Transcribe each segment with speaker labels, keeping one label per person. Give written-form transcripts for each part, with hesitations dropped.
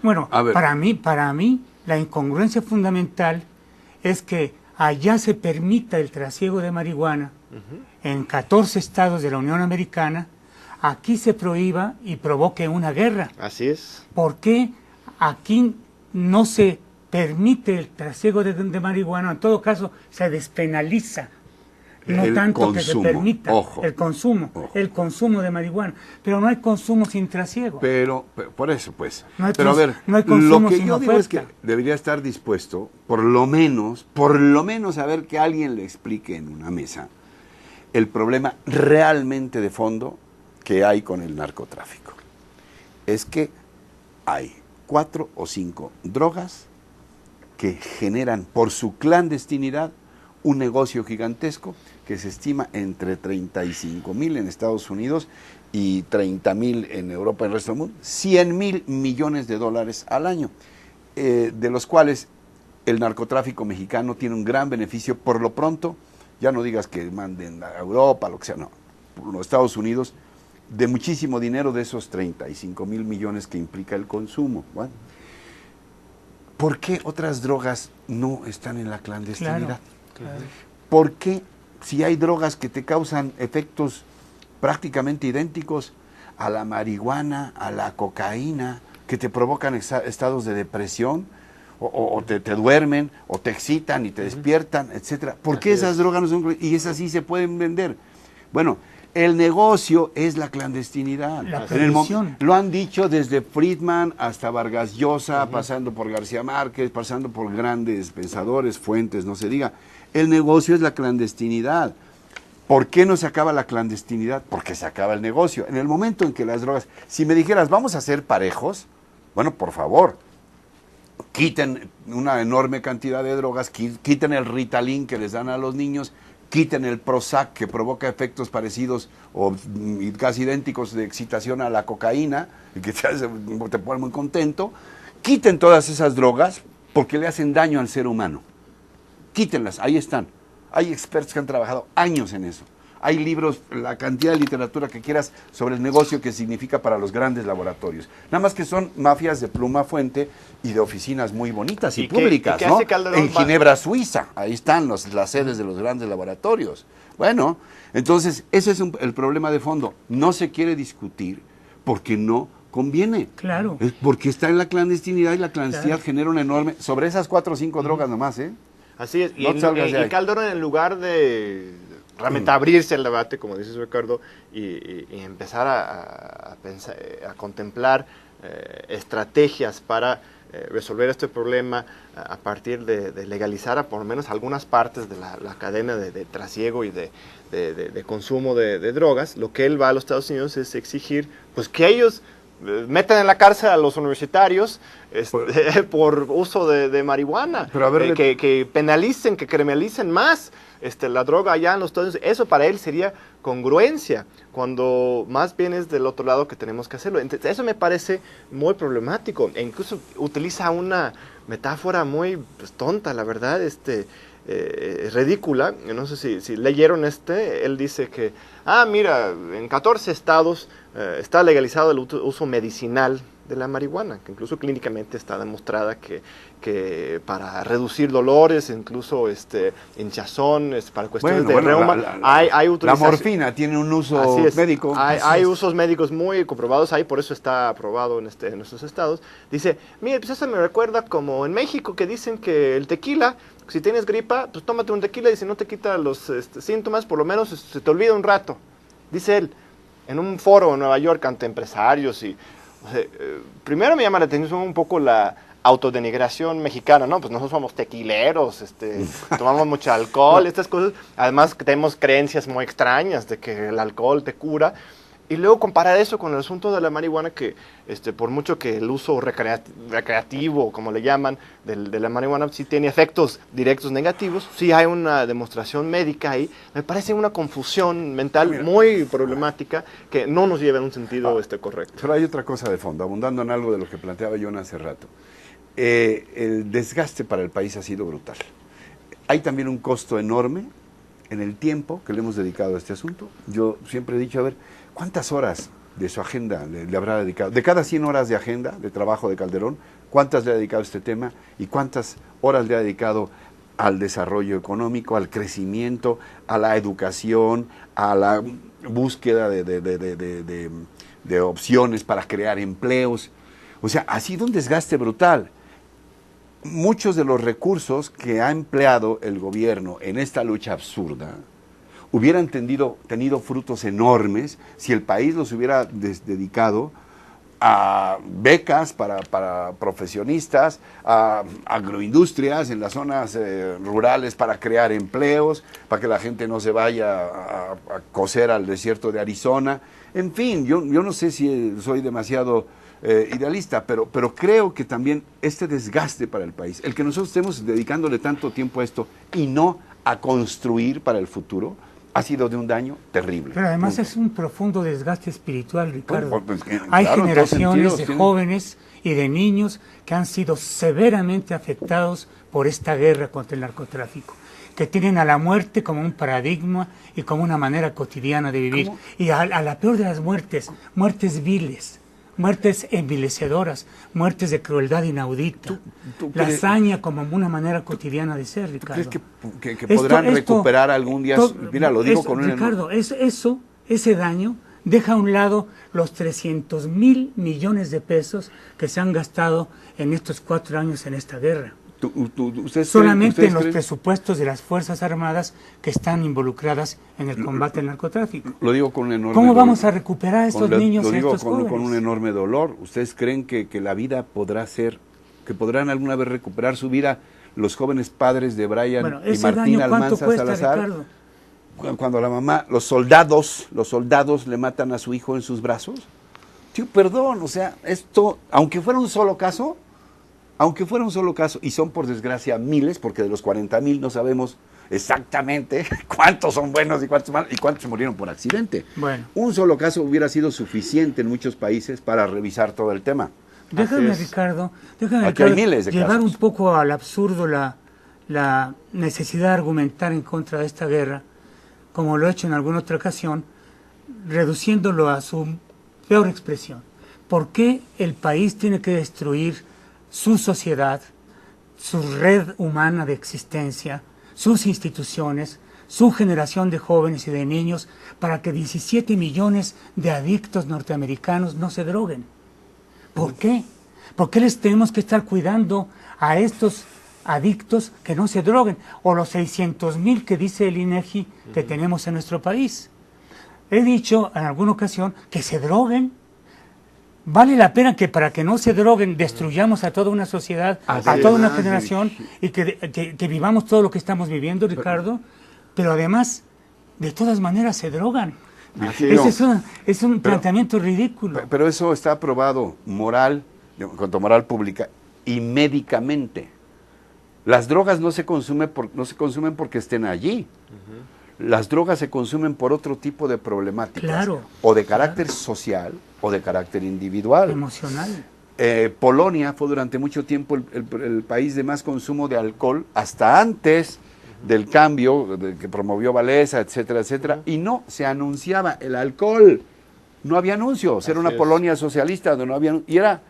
Speaker 1: Bueno,
Speaker 2: A ver.
Speaker 1: para mí, la incongruencia fundamental es que allá se permita el trasiego de marihuana en 14 estados de la Unión Americana, aquí se prohíba y provoque una guerra.
Speaker 3: Así es.
Speaker 1: ¿Por qué aquí no se permite el trasiego de marihuana? En todo caso, se despenaliza. No
Speaker 2: El
Speaker 1: tanto que se
Speaker 2: consumo,
Speaker 1: permita
Speaker 2: ojo.
Speaker 1: el consumo de marihuana. Pero no hay consumo sin trasiego.
Speaker 2: Pero por eso, pues.
Speaker 1: No hay
Speaker 2: Pero a ver,
Speaker 1: no hay consumo
Speaker 2: lo que
Speaker 1: sin
Speaker 2: yo digo es que
Speaker 1: oferta.
Speaker 2: debería estar dispuesto, por lo menos, a ver que alguien le explique en una mesa el problema realmente de fondo que hay con el narcotráfico. Es que hay 4 o 5 drogas que generan por su clandestinidad un negocio gigantesco que se estima entre 35,000 en Estados Unidos y 30,000 en Europa y el resto del mundo, 100,000 millones de dólares al año, de los cuales el narcotráfico mexicano tiene un gran beneficio. Por lo pronto, ya no digas que manden a Europa, lo que sea, no, por los Estados Unidos, de muchísimo dinero de esos 35,000 millones que implica el consumo. Bueno, ¿por qué otras drogas no están en la clandestinidad?
Speaker 1: Claro.
Speaker 2: ¿Por qué, si hay drogas que te causan efectos prácticamente idénticos a la marihuana, a la cocaína, que te provocan estados de depresión, o te duermen, o te excitan y te despiertan, etcétera? ¿Por qué esas drogas no son, y esas sí se pueden vender? Bueno, el negocio es la clandestinidad.
Speaker 1: La prohibición.
Speaker 2: Lo han dicho desde Friedman hasta Vargas Llosa, pasando por García Márquez, pasando por grandes pensadores, Fuentes, no se diga. El negocio es la clandestinidad. ¿Por qué no se acaba la clandestinidad? Porque se acaba el negocio. En el momento en que las drogas, si me dijeras, vamos a ser parejos, bueno, por favor, quiten una enorme cantidad de drogas, quiten el Ritalin que les dan a los niños, quiten el Prozac que provoca efectos parecidos o casi idénticos de excitación a la cocaína, y que te pone muy contento, quiten todas esas drogas porque le hacen daño al ser humano. Quítenlas, ahí están. Hay expertos que han trabajado años en eso. Hay libros, la cantidad de literatura que quieras sobre el negocio que significa para los grandes laboratorios. Nada más que son mafias de pluma fuente y de oficinas muy bonitas y públicas,
Speaker 3: qué
Speaker 2: ¿no?
Speaker 3: hace Calderón?
Speaker 2: En Ginebra, Suiza. Ahí están las sedes de los grandes laboratorios. Bueno, entonces ese es el problema de fondo. No se quiere discutir porque no conviene.
Speaker 1: Claro.
Speaker 2: Es porque está en la clandestinidad y la clandestinidad genera una enorme... Sobre esas 4 o 5 drogas nomás, ¿eh?
Speaker 3: Así es.
Speaker 2: No te salgas de ahí.
Speaker 3: Y Calderón, en lugar de realmente abrirse el debate, como dice Ricardo, y empezar a pensar, a contemplar estrategias para resolver este problema a partir de legalizar a por lo menos algunas partes de la cadena de trasiego y de consumo de drogas, lo que él va a los Estados Unidos es exigir pues que ellos metan en la cárcel a los universitarios por uso de marihuana,
Speaker 2: pero a ver,
Speaker 3: que penalicen, que criminalicen más la droga allá en los Estados Unidos. Eso para él sería congruencia, cuando más bien es del otro lado que tenemos que hacerlo. Entonces, eso me parece muy problemático, e incluso utiliza una metáfora muy tonta, la verdad, ridícula. No sé si leyeron él dice que, mira, en 14 estados está legalizado el uso medicinal de la marihuana, que incluso clínicamente está demostrada que para reducir dolores, incluso hinchazón, para cuestiones de reuma, hay utilización.
Speaker 2: La morfina tiene un uso médico.
Speaker 3: Hay usos médicos muy comprobados ahí, por eso está aprobado en estos estados. Dice, mira, pues eso me recuerda como en México, que dicen que el tequila, si tienes gripa, pues tómate un tequila y si no te quita los síntomas, por lo menos se te olvida un rato. Dice él, en un foro en Nueva York ante empresarios y... primero me llama la atención un poco la autodenigración mexicana, ¿no? Pues nosotros somos tequileros, tomamos mucho alcohol, estas cosas. Además tenemos creencias muy extrañas de que el alcohol te cura. Y luego comparar eso con el asunto de la marihuana, que por mucho que el uso recreativo, como le llaman, de la marihuana, sí tiene efectos directos negativos, sí hay una demostración médica ahí. Me parece una confusión mental muy problemática que no nos lleva en un sentido correcto.
Speaker 2: Pero hay otra cosa de fondo, abundando en algo de lo que planteaba John hace rato. El desgaste para el país ha sido brutal. Hay también un costo enorme en el tiempo que le hemos dedicado a este asunto. Yo siempre he dicho, a ver, ¿cuántas horas de su agenda le habrá dedicado? De cada 100 horas de agenda, de trabajo de Calderón, cuántas le ha dedicado a este tema y cuántas horas le ha dedicado al desarrollo económico, al crecimiento, a la educación, a la búsqueda de opciones para crear empleos. O sea, ha sido un desgaste brutal. Muchos de los recursos que ha empleado el gobierno en esta lucha absurda hubieran tenido frutos enormes si el país los hubiera dedicado a becas para profesionistas, a agroindustrias en las zonas rurales para crear empleos, para que la gente no se vaya a coser al desierto de Arizona. En fin, yo no sé si soy demasiado idealista, pero creo que también este desgaste para el país, el que nosotros estemos dedicándole tanto tiempo a esto y no a construir para el futuro, ha sido de un daño terrible.
Speaker 1: Pero además es un profundo desgaste espiritual, Ricardo.
Speaker 2: Claro,
Speaker 1: hay
Speaker 2: en todos
Speaker 1: generaciones
Speaker 2: sentidos,
Speaker 1: de jóvenes y de niños que han sido severamente afectados por esta guerra contra el narcotráfico, que tienen a la muerte como un paradigma y como una manera cotidiana de vivir.
Speaker 2: ¿Cómo?
Speaker 1: Y a la peor de las muertes, muertes viles, muertes envilecedoras, muertes de crueldad inaudita.
Speaker 2: ¿Tú
Speaker 1: la
Speaker 2: crees-
Speaker 1: hazaña como una manera cotidiana de ser, Ricardo.
Speaker 2: ¿Crees que podrán recuperar algún día? Mira, lo digo con un
Speaker 1: Ricardo, ese daño deja a un lado los 300,000 millones de pesos que se han gastado en estos 4 años en esta guerra. Solamente en los presupuestos de las Fuerzas Armadas que están involucradas en el combate al narcotráfico.
Speaker 2: Lo digo con un enorme
Speaker 1: ¿Cómo
Speaker 2: dolor.
Speaker 1: vamos a recuperar a estos niños
Speaker 2: Lo
Speaker 1: y a
Speaker 2: digo
Speaker 1: estos jóvenes?
Speaker 2: con un enorme dolor. ¿Ustedes creen que la vida podrá ser, que podrán alguna vez recuperar su vida los jóvenes padres de Brian
Speaker 1: Bueno,
Speaker 2: y
Speaker 1: ese
Speaker 2: Martín
Speaker 1: daño, ¿cuánto
Speaker 2: Almanza
Speaker 1: cuesta,
Speaker 2: Salazar?
Speaker 1: Ricardo?
Speaker 2: Cuando la mamá, los soldados le matan a su hijo en sus brazos. Tío, perdón, o sea, esto, aunque fuera un solo caso, y son por desgracia miles, porque de los 40,000 no sabemos exactamente cuántos son buenos y cuántos malos, y cuántos murieron por accidente.
Speaker 1: Bueno.
Speaker 2: Un solo caso hubiera sido suficiente en muchos países para revisar todo el tema.
Speaker 1: Déjame,
Speaker 3: Así es.
Speaker 1: Ricardo,
Speaker 2: Aquí hay miles de
Speaker 1: llevar
Speaker 2: casos.
Speaker 1: un poco al absurdo la necesidad de argumentar en contra de esta guerra, como lo he hecho en alguna otra ocasión, reduciéndolo a su peor expresión. ¿Por qué el país tiene que destruir su sociedad, su red humana de existencia, sus instituciones, su generación de jóvenes y de niños, para que 17 millones de adictos norteamericanos no se droguen? ¿Por qué? ¿Por qué les tenemos que estar cuidando a estos adictos que no se droguen? O los 600,000 que dice el INEGI que tenemos en nuestro país. He dicho en alguna ocasión que se droguen. Vale la pena que para que no se droguen destruyamos a toda una sociedad,
Speaker 2: Así
Speaker 1: a
Speaker 2: es.
Speaker 1: toda una generación y que vivamos todo lo que estamos viviendo, Ricardo, pero además, de todas maneras se drogan.
Speaker 2: Virgilio,
Speaker 1: Ese es un planteamiento ridículo.
Speaker 2: Pero eso está aprobado en cuanto a moral pública y médicamente. Las drogas no se consumen porque estén allí. Las drogas se consumen por otro tipo de problemáticas.
Speaker 1: Claro.
Speaker 2: O de carácter social o de carácter individual.
Speaker 1: Emocional.
Speaker 2: Polonia fue durante mucho tiempo el país de más consumo de alcohol, hasta antes del cambio que promovió Walesa, etcétera, etcétera, y no se anunciaba el alcohol. No había anuncios. Era una Polonia socialista donde no había, y era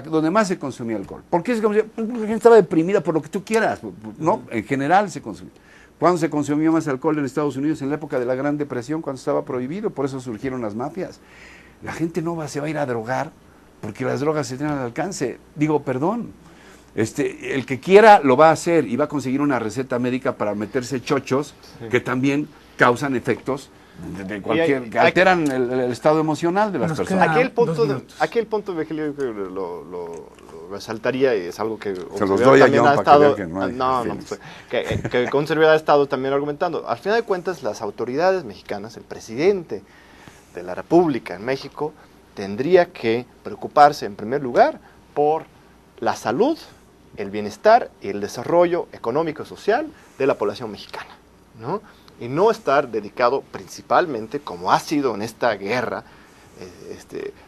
Speaker 2: donde más se consumía alcohol. ¿Por qué se consumía? Porque la gente estaba deprimida por lo que tú quieras. No, en general se consumía. ¿Cuándo se consumió más alcohol en Estados Unidos? En la época de la Gran Depresión, cuando estaba prohibido, por eso surgieron las mafias. La gente se va a ir a drogar porque las drogas se tienen al alcance. Digo, perdón, el que quiera lo va a hacer y va a conseguir una receta médica para meterse chochos que también causan efectos de cualquier, que alteran el estado emocional de las personas.
Speaker 1: queda-
Speaker 3: Aquí el punto, Virgilio, que lo resaltaría, y es algo que
Speaker 2: Se los doy a
Speaker 3: también
Speaker 2: John
Speaker 3: ha
Speaker 2: para que
Speaker 3: estado,
Speaker 2: vean que no hay fines.
Speaker 3: que un servidor ha estado también argumentando. Al final de cuentas, las autoridades mexicanas, el presidente de la República en México, tendría que preocuparse en primer lugar por la salud, el bienestar y el desarrollo económico y social de la población mexicana, ¿no? Y no estar dedicado principalmente, como ha sido en esta guerra,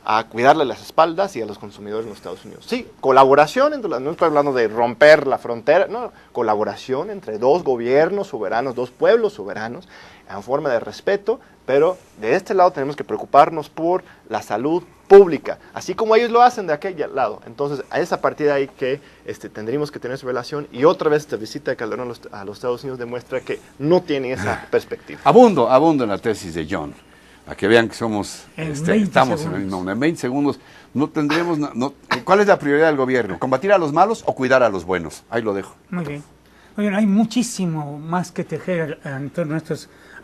Speaker 3: a cuidarle las espaldas y a los consumidores en los Estados Unidos. Sí, colaboración no estoy hablando de romper la frontera, no, colaboración entre dos gobiernos soberanos, dos pueblos soberanos, en forma de respeto, pero de este lado tenemos que preocuparnos por la salud pública, así como ellos lo hacen de aquel lado. Entonces, es a partir de ahí que tendríamos que tener esa relación, y otra vez esta visita de Calderón a los Estados Unidos demuestra que no tiene esa perspectiva.
Speaker 2: Abundo en la tesis de John, a que vean que somos, estamos
Speaker 1: segundos.
Speaker 2: en el mismo. En 20 segundos no tendremos... ¿Cuál es la prioridad del gobierno? ¿Combatir a los malos o cuidar a los buenos? Ahí lo dejo.
Speaker 1: Muy bien. Oigan, hay muchísimo más que tejer en torno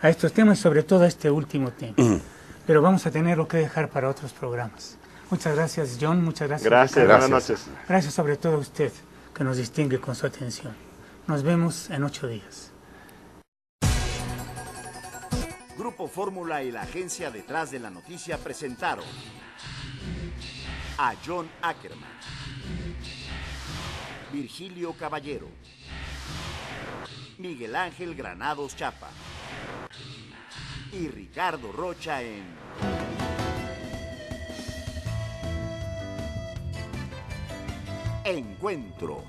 Speaker 1: a estos temas, sobre todo a este último tema. Pero vamos a tenerlo que dejar para otros programas. Muchas gracias, John. Muchas gracias.
Speaker 3: Gracias, buenas noches.
Speaker 1: Gracias sobre todo a usted, que nos distingue con su atención. Nos vemos en 8 días.
Speaker 4: Grupo Fórmula y la agencia detrás de la noticia presentaron a John Ackerman, Virgilio Caballero, Miguel Ángel Granados Chapa y Ricardo Rocha en Encuentro.